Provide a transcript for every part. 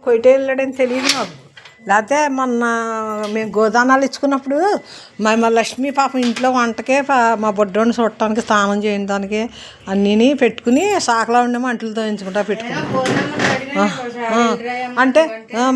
కొయిటే వెళ్ళాడని తెలియదు నాకు. లేకపోతే మొన్న మేము గోదానాలు ఇచ్చుకున్నప్పుడు మా లక్ష్మి పాపం ఇంట్లో వంటకే మా బొడ్డోని చూడటానికి స్నానం చేయడానికి అన్నీ పెట్టుకుని సాకలా ఉండేమో అంట్లతో ఎంచుకుంటా పెట్టుకుని అంటే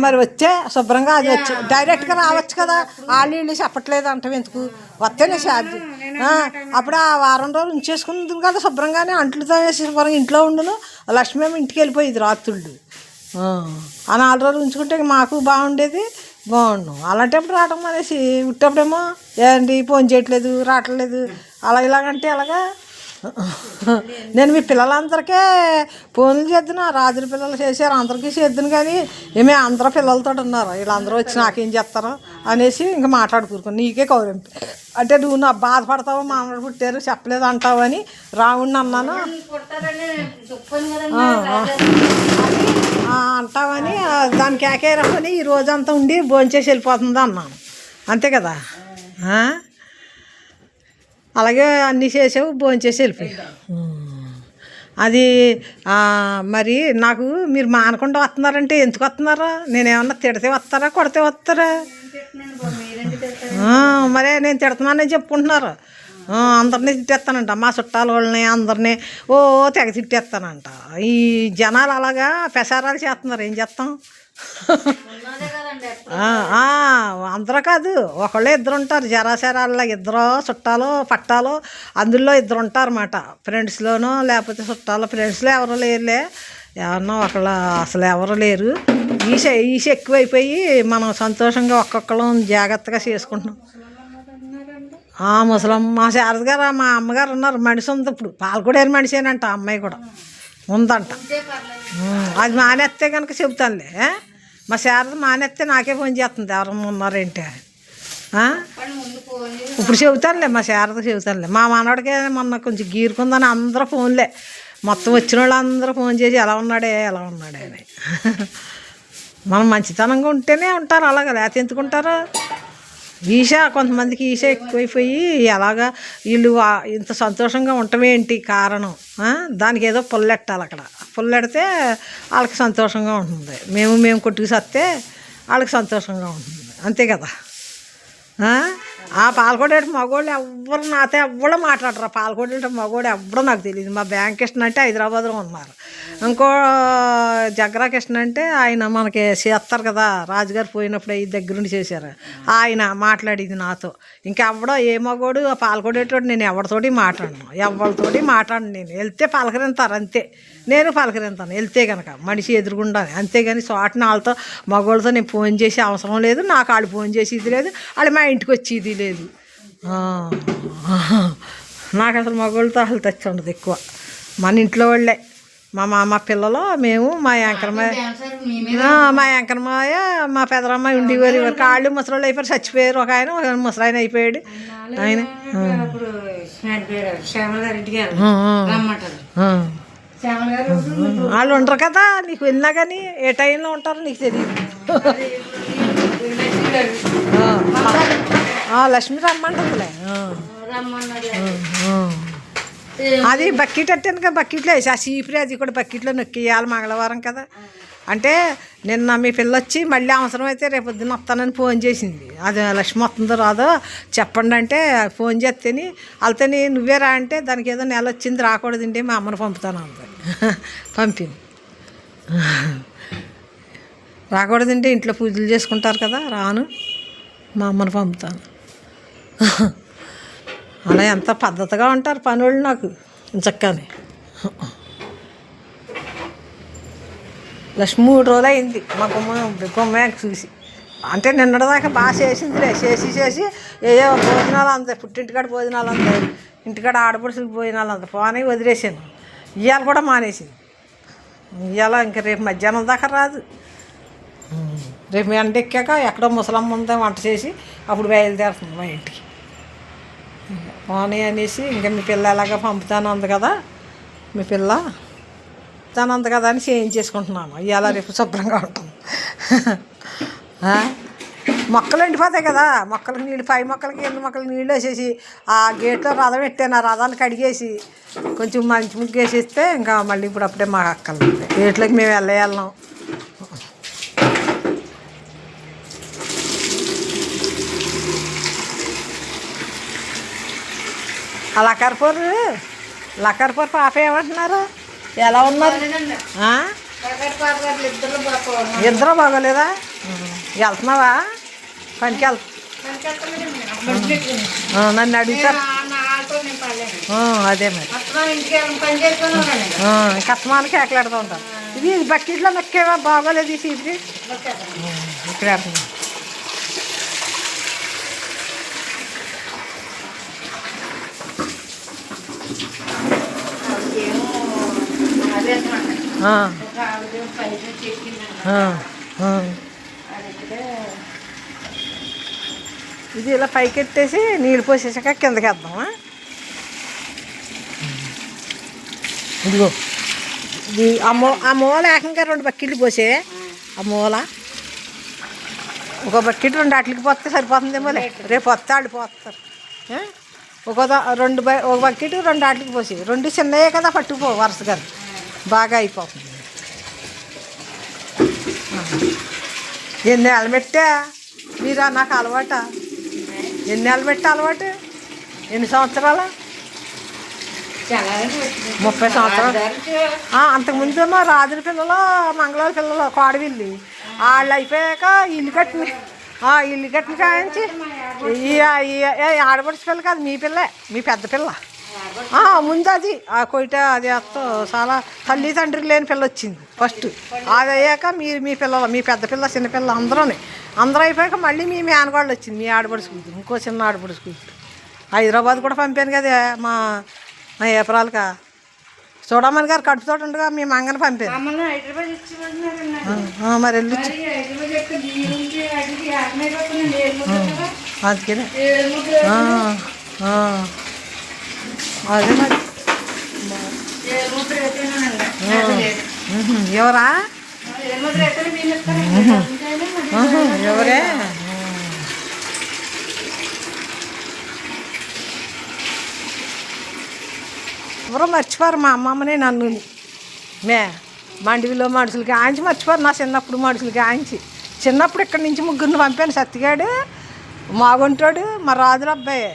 మరి వచ్చే శుభ్రంగా అది వచ్చి డైరెక్ట్గా రావచ్చు కదా. వాళ్ళు చెప్పట్లేదు అంటే ఎందుకు వస్తేనే ఛార్జ్. అప్పుడు ఆ వారం రోజులు ఉంచేసుకుంటుంది కదా శుభ్రంగానే అంట్లతో వేసి శుభ్రంగా ఇంట్లో ఉండును. లక్ష్మి ఏమో ఇంటికి వెళ్ళిపోయేది రాత్రుళ్ళు. ఆ 4 రోజులు ఉంచుకుంటే మాకు బాగుండేది, బాగుండు. అలాంటప్పుడు రావటం అనేసి ఉట్టప్పుడేమో ఏంటి ఫోన్ చేయట్లేదు, రావట్లేదు, ఇలాగంటే అలాగా. నేను మీ పిల్లలందరికీ ఫోన్లు చేద్దును, రాజుల పిల్లలు చేశారు అందరికీ చేద్దును, కానీ ఏమే అందరూ పిల్లలతో ఉన్నారు, వీళ్ళందరూ వచ్చి నాకేం చేస్తారు అనేసి ఇంకా మాట్లాడుకున్నాను. నీకే కౌరింపు అంటే నువ్వు నా బాధపడతావు, మా అమ్మడు పుట్టారు చెప్పలేదు అంటావు అని రావుడిని అన్నాను అంటావని దానికి ఏకేరమ్మని ఈ రోజంతా ఉండి భోంచేసి వెళ్ళిపోతుంది అన్నాను. అంతే కదా. అలాగే అన్నీ చేసావు, భోంచేసి వెళ్ళిపోయావు. అది మరి నాకు మీరు మానకుండా వస్తున్నారంటే ఎందుకు వస్తున్నారా? నేనేమన్నా తిడితే వస్తారా, కొడితే వస్తారా? మరే నేను తిడుతున్నానని చెప్పుకుంటున్నారు. అందరినీ తిట్టేస్తానంట, మా చుట్టాల వాళ్ళని అందరినీ తెగ తిట్టేస్తానంట. ఈ జనాలు అలాగా పెసారాలు చేస్తున్నారు, ఏం చేస్తాం. అందరూ కాదు, ఒకళ్ళు ఇద్దరు ఉంటారు జరాశరాల్లో, ఇద్దరు చుట్టాలు పట్టాలు అందులో ఇద్దరు ఉంటారు అన్నమాట. ఫ్రెండ్స్లోనూ లేకపోతే చుట్టాలు ఫ్రెండ్స్లో ఎవరు లేరులే, ఎవరన్నా ఒకళ్ళు అసలు ఎవరు లేరు. ఈస ఎక్కువైపోయి మనం సంతోషంగా ఒక్కొక్కళ్ళం జాగ్రత్తగా చేసుకుంటున్నాం. ముసలమ్మ మా శారద గారు మా అమ్మగారు ఉన్నారు, మనిషి ఉంది ఇప్పుడు. పాలకొడేరు మనిషేనంట, అమ్మాయి కూడా ఉందంట. అది మానేస్తే కనుక చెబుతానులే. మా శారద మానేస్తే నాకే ఫోన్ చేస్తుంది ఎవరన్నా ఉన్నారేంటి. ఇప్పుడు చెబుతానులే, మా శారద చెబుతానులే. మా మనవాడికి మొన్న కొంచెం గీరుకుందని అందరూ ఫోన్లే, మొత్తం వచ్చిన వాళ్ళు అందరూ ఫోన్ చేసి ఎలా ఉన్నాడే అని. మనం మంచితనంగా ఉంటేనే ఉంటారు అలాగా, లేకపోతే ఎందుకుంటారు. కొంతమందికి ఎక్కువైపోయి ఎలాగా వీళ్ళు ఇంత సంతోషంగా ఉండటమేంటి కారణం? దానికి ఏదో పుల్లెట్టాలి. అక్కడ పుల్లెడితే వాళ్ళకి సంతోషంగా ఉంటుంది. మేము కొట్టుకు సత్తే వాళ్ళకి సంతోషంగా ఉంటుంది, అంతే కదా. ఆ పాలకొడేటి మగోళ్ళు ఎవ్వరు నాతో ఎవ్వరు మాట్లాడరు. పాలకొడేటి మగోడు ఎవ్వరో నాకు తెలియదు. మా బ్యాంక్ కృష్ణ అంటే హైదరాబాద్లో ఉన్నారు. ఇంకో జగ్రా కృష్ణ అంటే ఆయన మనకి చేస్తారు కదా, రాజుగారు పోయినప్పుడు అవి దగ్గరుండి చేశారు. ఆయన మాట్లాడేది నాతో. ఇంకెవ్వడో ఏ మగోడు పాలకొడేటోడు నేను ఎవరితోటి మాట్లాడను, నేను వెళ్తే పలకరింతారు అంతే. నేను పలకరింతాను వెళ్తే కనుక మనిషి ఎదురుగుండాలి, అంతేగాని చోటన వాళ్ళతో మగవాళ్ళతో నేను ఫోన్ చేసే అవసరం లేదు. నాకు వాళ్ళు ఫోన్ చేసి ఇది లేదు, వాళ్ళు మా ఇంటికి వచ్చి ఇది లేదు. నాకు అసలు మగవాళ్ళతో అసలు టచ్ ఉండదు ఎక్కువ. మన ఇంట్లో వాళ్ళే, మా పిల్లలు, మేము, మా యాంకరమాయ మా పెదరమ్మాయి ఉండేవారు. కాళ్ళు ముసలాళ్ళు అయిపోయారు, చచ్చిపోయారు. ఒక ముసలాయన అయిపోయాడు. ఆయన వాళ్ళు ఉండరు కదా, నీకు వెళ్ళినా కానీ ఏ టైంలో ఉంటారో నీకు తెలియదు. లక్ష్మి రమ్మంటుందిలే. అది బకెట్ అట్టాను, బకెట్లో వేసి ఆ చీపురే అది కూడా బకెట్లో నొక్కియాలి మంగళవారం కదా. అంటే నిన్న మీ పిల్ల వచ్చి మళ్ళీ అవసరమైతే రేపు పొద్దున్న వస్తానని ఫోన్ చేసింది. అది లక్ష్మి వస్తుందో రాదో చెప్పండి అంటే ఫోన్ చేస్తేని వాళ్ళతోని నువ్వే రా అంటే దానికి ఏదో నెల వచ్చింది రాకూడదండి, మా అమ్మని పంపుతాను అంది. పంపింది. రాకూడదండి, ఇంట్లో పూజలు చేసుకుంటారు కదా, రాను, మా అమ్మని పంపుతాను. అలా ఎంత పద్ధతిగా ఉంటారు పనులు నాకు చక్కని. లక్ష్మి 3 రోజులు అయింది మా గుమ్మ చూసి. అంటే నిన్నటిదాకా బాగా చేసిందిలే, చేసి ఏదో భోజనాలు అంతే, పుట్టింటికాడ భోజనాలు అంతే, ఇంటికాడ ఆడపడుచులకు భోజనాలు అంతే పోనీ వదిలేసాను. ఇవాళ కూడా మానేసింది. ఇవాళ ఇంకా రేపు మధ్యాహ్నం దాకా రాదు. రేపు ఎండ ఎక్కాక ఎక్కడో ముసలమ్మ ఉందా వంట చేసి అప్పుడు బయలుదేరుతుంది మా ఇంటికి. పోనీ అనేసి ఇంకా మీ పిల్ల ఎలాగా పంపుతాను అంది కదా, మీ పిల్ల తనంది కదా అని చేయించేసుకుంటున్నాను. ఇవాళ రేపు శుభ్రంగా ఉంటుంది. మొక్కలు ఎండిపోతాయి కదా, మొక్కలకి నీళ్ళు, పై మొక్కలకి ఎన్ని మొక్కలకి నీళ్ళు వేసేసి ఆ గేట్లో రథం పెట్టాను, ఆ రథాన్ని కడిగేసి కొంచెం మంచి ముగ్గు వేసేస్తే ఇంకా మళ్ళీ ఇప్పుడు అప్పుడే మాకు అక్కర్లేదు. గేట్లోకి మేము వెళ్ళాం. ఆ లక్కర్పూర్ పాప ఏమంటున్నారు? ఎలా ఉన్నారు? ఇద్దరు బాగోలేదా? వెళ్తున్నావా పనికి? నన్ను అడుగుతారు. అదే మరి కస్మాలకి ఎక్కలాడుతూ ఉంటారు. ఇది బకెట్లో నొక్కేవా? బాగోలేదు ఈ సీట్కి ఇక్కడ. ఇది ఇలా పైకి ఎట్టేసి నీళ్ళు పోసేసాక కిందకి వేద్దామా? ఇదిగో ఇది ఆ మూల ఏకంగా 2 బకెట్లు పోసే. ఆ మూల ఒక బకెట్ 2 అట్లకి పోతే సరిపోతుందేమో. రేపు వస్తే వాళ్ళు పోస్తారు. ఒక బకెట్ 2 అట్లకి పోసి 2 చిన్నయే కదా, పట్టుకుపో వరుసగా బాగా అయిపోతుంది. ఎన్ని ఏళ్ళు పెట్టా మీరా? నాకు అలవాట. ఎన్ని ఏళ్ళు పెట్టా అలవాటు? ఎన్ని సంవత్సరాలు? 30 సంవత్సరాలు. అంతకుముందేమో రాజుల పిల్లలు, మంగళవారి పిల్లలు, కోడవిల్లి వాళ్ళు అయిపోయాక ఇల్లు కట్టిన కాయించి ఈ ఆడపడిచి పిల్ల కాదు, మీ పిల్లే, మీ పెద్ద పిల్ల. ముందు అది ఆ కొయిట అది చాలా తల్లి తండ్రి లేని పిల్ల వచ్చింది ఫస్ట్. అది అయ్యాక మీ పిల్లలు, మీ పెద్ద పిల్ల, చిన్నపిల్ల అందరూ అయిపోయాక మళ్ళీ మీ మేనగాళ్ళు వచ్చింది, మీ ఆడపడిచి కూతురు, ఇంకో చిన్న ఆడపడిచి కూతురు. హైదరాబాద్ కూడా పంపాను కదా మా ఏప్రాల్కా. చూడమని గారు కడుపుతో ఉండగా మీ మంగని పంపాను. మరి వెళ్ళి అందుకనే అదే మరి. ఎవరా? ఎవరే? ఎవరో మర్చిపోరు మా అమ్మమ్మని నన్ను. మండివిలో మనుషులకి ఆయించి మర్చిపోరు. నా చిన్నప్పుడు మనుషులకి ఆయించి చిన్నప్పుడు ఇక్కడి నుంచి 3 పంపాను. సత్తిగాడు, మాగుంటాడు, మా రాజుల అబ్బాయి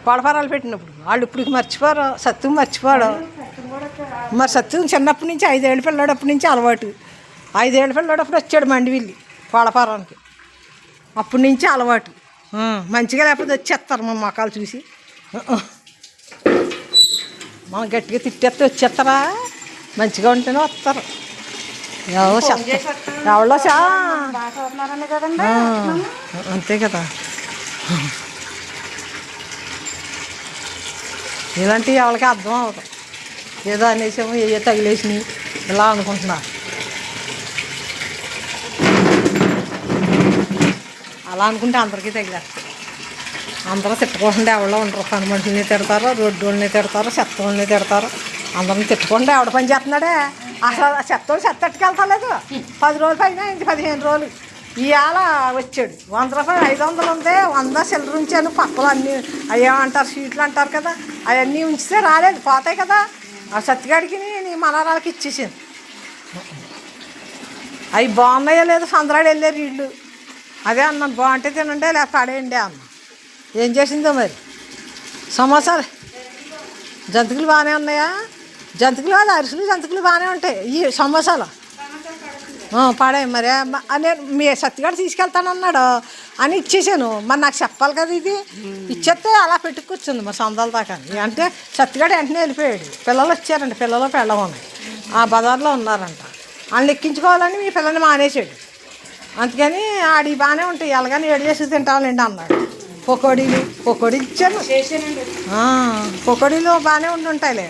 కొడపరాలు పెట్టినప్పుడు. వాళ్ళు ఇప్పుడు మర్చిపోరు. సత్యం మర్చిపోడు. మరి సత్యం చిన్నప్పటి నుంచి 5 ఏళ్ళ పిల్లాడప్పటి నుంచి అలవాటు. 5 ఏళ్ళ పిల్లాడప్పుడు వచ్చాడు మండివిల్లి కొడపరానికి. అప్పటి నుంచి అలవాటు. మంచిగా లేకపోతే వచ్చేస్తారు మన మొక్కలు చూసి. మనం గట్టిగా తిట్టేస్తే వచ్చేస్తారా? మంచిగా ఉంటేనే వస్తారు. ఎవరో అంతే కదా. ఇలాంటివి ఎవరికి అర్థం అవ్వదు. ఏదో అనేసాము, ఏ తగిలేసినాయి ఇలా అనుకుంటున్నారు. అలా అనుకుంటే అందరికీ తగిలేస్తారు. అందరూ తిట్టకుండా ఎవరో ఉండరు. పని మనుషుల్ని తిడతారు, రోడ్డు వాళ్ళని తిడతారు, చెత్త వాళ్ళని తిడతారు. అందరిని తిట్టకుండా ఎవడ పని చేస్తున్నాడే? అసలు చెత్త ఎట్టుకెళ్తలేదు. 10 రోజులు పైన అయింది, 15 రోజులు. ఇవాళ వచ్చాడు. 100 రూపాయలు 500 ఉంది. 100 చిల్లర ఉంచాను. పప్పులు అన్నీ అయ్యేమంటారు, స్వీట్లు అంటారు కదా, అవన్నీ ఉంచితే రాలేదు, పోతాయి కదా. ఆ సత్తిగాడికి నీ మనరాలకి ఇచ్చేసాను. అవి బాగున్నాయో లేదో సందరాడు వెళ్ళారు వీళ్ళు. అదే అన్నాను, బాగుంటే తినండి లేకపోతే పడేయండి అన్న. ఏం చేసిందో మరి. సమోసాలు జంతికలు బాగానే ఉన్నాయా? జంతికలు కాదు, అరిసెలు జంతికలు బాగానే ఉంటాయి. ఈ సమోసాలు పడే మరి. నేను మీ సత్తిగాడు తీసుకెళ్తానన్నాడు అని ఇచ్చేసాను. మరి నాకు చెప్పాలి కదా. ఇది ఇచ్చేస్తే అలా పెట్టుకొచ్చింది మరి సందాల దాకా. అంటే సత్తిగాడు వెంటనే వెళ్ళిపోయాడు. పిల్లలు వచ్చారంట, పిల్లలు పెళ్ళమని ఆ బజార్లో ఉన్నారంట. వాళ్ళని ఎక్కించుకోవాలని మీ పిల్లని మానేసాడు. అందుకని ఆడి బాగానే ఉంటాయి, ఎలాగని ఏడు చేసి తింటావాలండి అన్నాడు. పకోడీలు ఇచ్చాను. పకోడీలు బాగానే ఉంటుంటాయిలే.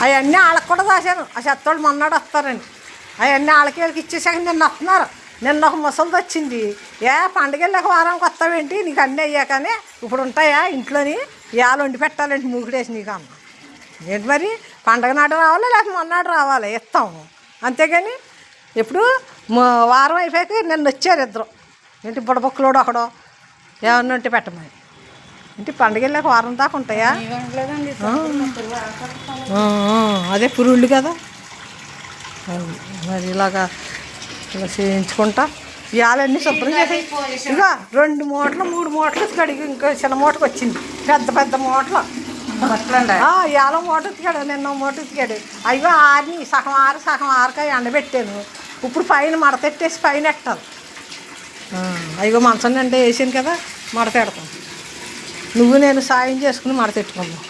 అవన్నీ వాళ్ళకి కూడా రాశాను. ఆ చెత్తోళ్ళు మొన్నాడు వస్తారండి. అవన్నీ వాళ్ళకి ఇచ్చేసాక నిన్న వస్తున్నారు. నిన్న ఒక ముసలిది వచ్చింది. పండుగ వెళ్ళాక వారానికి వస్తావేంటి, నీకు అన్నీ అయ్యాకనే ఇప్పుడు ఉంటాయా ఇంట్లోని, ఇవాళ వండి పెట్టాలంటే మూకుడేసి నీకు అమ్మ. ఏంటి మరి, పండగ నాడు రావాలి లేకపోతే మొన్నాడు రావాలి, ఇస్తాము. అంతేగాని ఇప్పుడు వారం అయిపోయాక నిన్న వచ్చారు ఇద్దరు. ఏంటి బుడబొక్కలోడు ఒకడో ఏమన్నా ఉంటే పెట్టమని. ఏంటి పండుగ వెళ్ళాక వారం దాకా ఉంటాయా? అదే పురుళ్ళు కదా. మరి ఇలా చేయించుకుంటా ఇవాళన్నీ శుభ్రం చేసి ఇక 2 మూటలు 3 మూటలు ఉతికాడు. ఇంకో చిన్న మూటకు వచ్చింది, పెద్ద పెద్ద మూటలు. ఇవాళ మూట ఉతికాడు, నిన్న మూట ఉతికాడు. అయ్యో ఆరిని సగం ఆరకాయ ఎండబెట్టాను. ఇప్పుడు పైన మడతెట్టేసి పైన ఎట్టాలి. అయ్యో మంచం నిండా వేసాను కదా, మడతెడతాను. నువ్వు నేను సాయం చేసుకుని మడతెట్టుకుందాం.